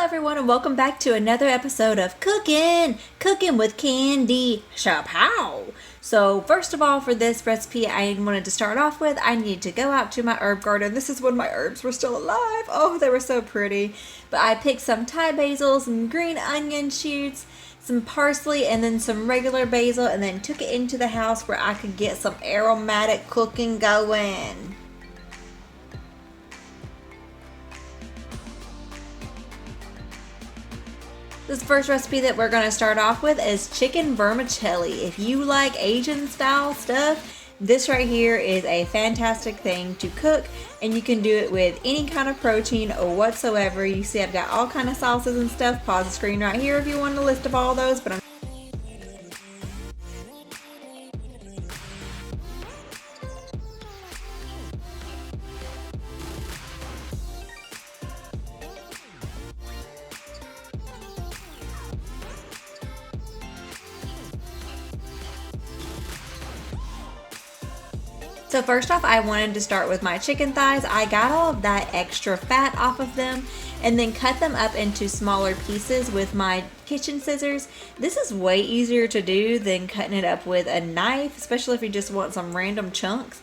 everyone, and welcome back to another episode of Cooking with Candy Chapow. So first of all, for this recipe, I wanted to start off with, I need to go out to my herb garden. This is when my herbs were still alive. Oh, they were so pretty. But I picked some Thai basil, some green onion shoots, some parsley, and then some regular basil, and then took it into the house where I could get some aromatic cooking going. This first recipe that we're going to start off with is chicken vermicelli. If you like Asian style stuff, this right here is a fantastic thing to cook, and you can do it with any kind of protein or whatsoever. You see I've got all kind of sauces and stuff. Pause the screen right here if you want a list of all those, but So first off, I wanted to start with my chicken thighs. I got all of that extra fat off of them and then cut them up into smaller pieces with my kitchen scissors. This is way easier to do than cutting it up with a knife, especially if you just want some random chunks.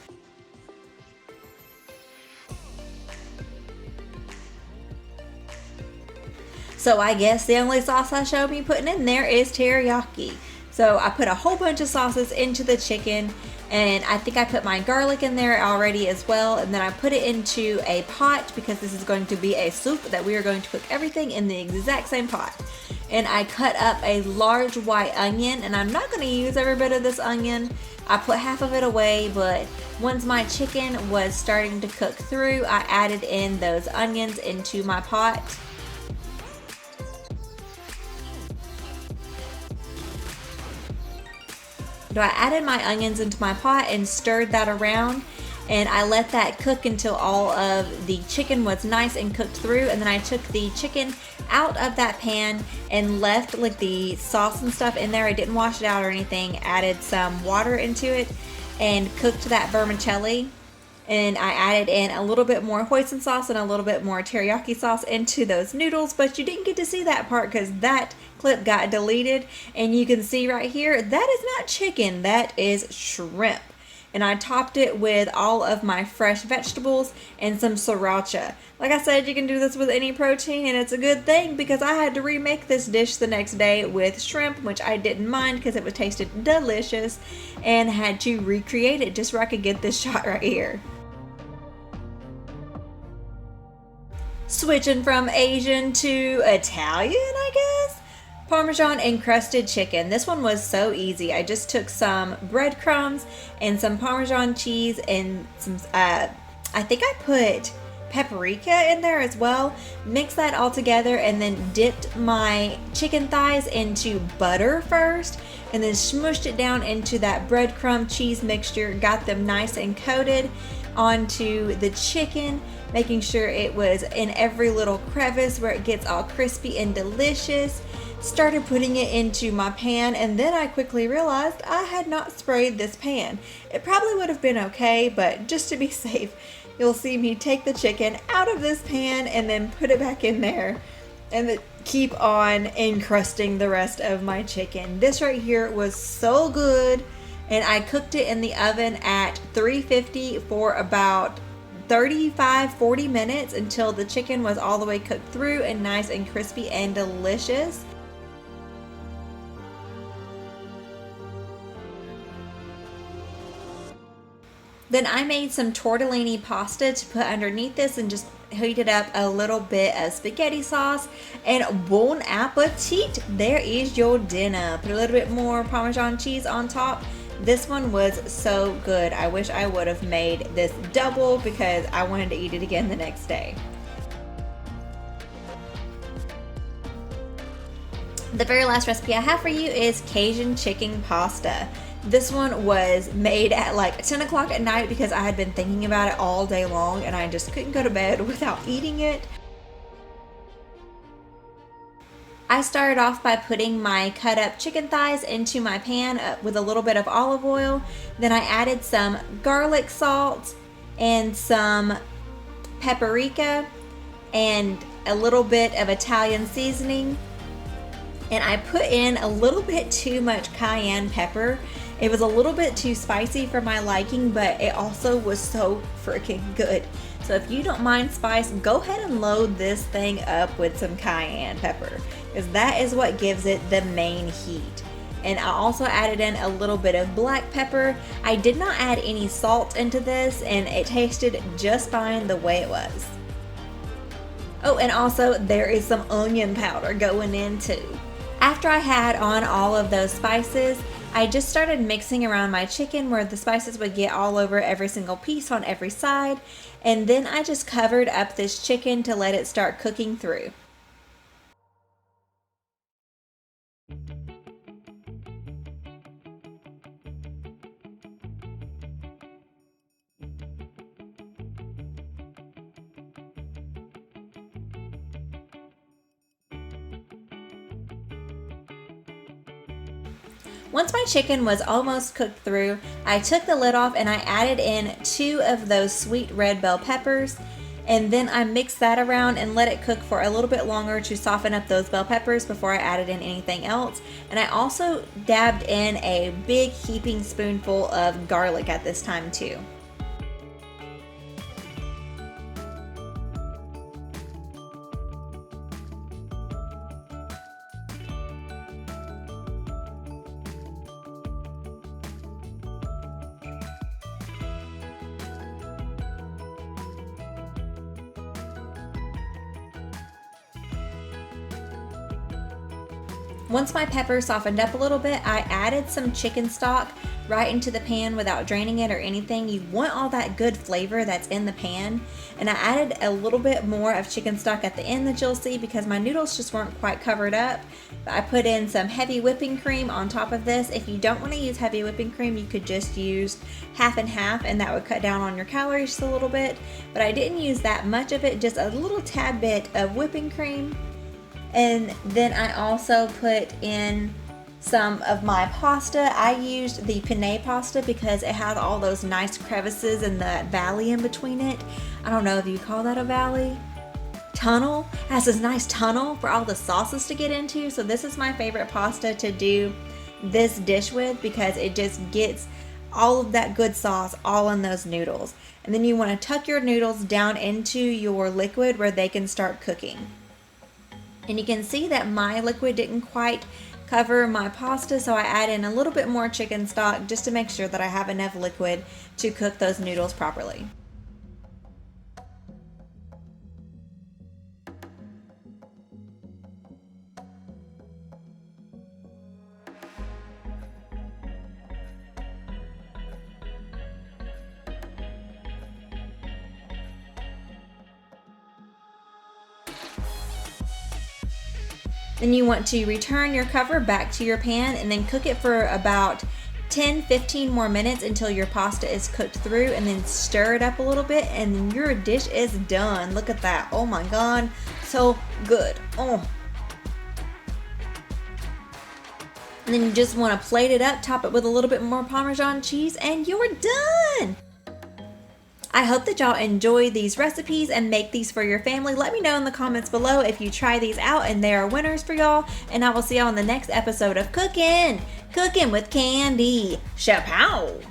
So I guess the only sauce I showed me putting in there is teriyaki. So I put a whole bunch of sauces into the chicken, and I think I put my garlic in there already as well, and then I put it into a pot because this is going to be a soup that we are going to cook everything in the exact same pot. And I cut up a large white onion, and I'm not going to use every bit of this onion. I put half of it away, but once my chicken was starting to cook through, I added in those onions into my pot. So I added my onions into my pot and stirred that around, and I let that cook until all of the chicken was nice and cooked through, and then I took the chicken out of that pan and left like the sauce and stuff in there. I didn't wash it out or anything. Added some water into it and cooked that vermicelli, and I added in a little bit more hoisin sauce and a little bit more teriyaki sauce into those noodles, but you didn't get to see that part because that clip got deleted. And you can see right here, that is not chicken, that is shrimp. And I topped it with all of my fresh vegetables and some sriracha. Like I said, you can do this with any protein, and it's a good thing because I had to remake this dish the next day with shrimp, which I didn't mind because it was tasted delicious, and had to recreate it just where I could get this shot right here. Switching from Asian to Italian, I guess. Parmesan encrusted chicken. This one was so easy. I just took some breadcrumbs and some Parmesan cheese and some, I think I put paprika in there as well. Mixed that all together and then dipped my chicken thighs into butter first and then smushed it down into that breadcrumb cheese mixture. Got them nice and coated onto the chicken, making sure it was in every little crevice where it gets all crispy and delicious. Started putting it into my pan, and then I quickly realized I had not sprayed this pan. It probably would have been okay, but just to be safe, you'll see me take the chicken out of this pan and then put it back in there and keep on encrusting the rest of my chicken. This right here was so good, and I cooked it in the oven at 350 for about 35-40 minutes until the chicken was all the way cooked through and nice and crispy and delicious. Then I made some tortellini pasta to put underneath this and just heated up a little bit of spaghetti sauce, and bon appetit, there is your dinner. Put a little bit more Parmesan cheese on top. This one was so good. I wish I would have made this double because I wanted to eat it again the next day. The very last recipe I have for you is Cajun chicken pasta. This one was made at like 10 o'clock at night because I had been thinking about it all day long and I just couldn't go to bed without eating it. I started off by putting my cut up chicken thighs into my pan with a little bit of olive oil. Then I added some garlic salt and some paprika and a little bit of Italian seasoning, and I put in a little bit too much cayenne pepper. It was a little bit too spicy for my liking, but it also was so freaking good. So if you don't mind spice, go ahead and load this thing up with some cayenne pepper, because that is what gives it the main heat. And I also added in a little bit of black pepper. I did not add any salt into this, and it tasted just fine the way it was. Oh, and also there is some onion powder going in too. After I had on all of those spices, I just started mixing around my chicken where the spices would get all over every single piece on every side, and then I just covered up this chicken to let it start cooking through. Once my chicken was almost cooked through, I took the lid off and I added in 2 of those sweet red bell peppers, and then I mixed that around and let it cook for a little bit longer to soften up those bell peppers before I added in anything else. And I also dabbed in a big heaping spoonful of garlic at this time too. Once my pepper softened up a little bit, I added some chicken stock right into the pan without draining it or anything. You want all that good flavor that's in the pan. And I added a little bit more of chicken stock at the end that you'll see because my noodles just weren't quite covered up. But I put in some heavy whipping cream on top of this. If you don't want to use heavy whipping cream, you could just use half and half, and that would cut down on your calories just a little bit. But I didn't use that much of it, just a little tad bit of whipping cream. And then I also put in some of my pasta. I used the penne pasta because it had all those nice crevices and the valley in between it. I don't know if you call that a valley. Tunnel. It has this nice tunnel for all the sauces to get into. So this is my favorite pasta to do this dish with because it just gets all of that good sauce all in those noodles. And then you want to tuck your noodles down into your liquid where they can start cooking. And you can see that my liquid didn't quite cover my pasta, so I add in a little bit more chicken stock just to make sure that I have enough liquid to cook those noodles properly. Then you want to return your cover back to your pan and then cook it for about 10-15 more minutes until your pasta is cooked through, and then stir it up a little bit and then your dish is done. Look at that. Oh my god, so good. Oh. And then you just want to plate it up, top it with a little bit more Parmesan cheese, and you're done. I hope that y'all enjoy these recipes and make these for your family. Let me know in the comments below if you try these out and they are winners for y'all. And I will see y'all in the next episode of Cooking with Candy. Chapow!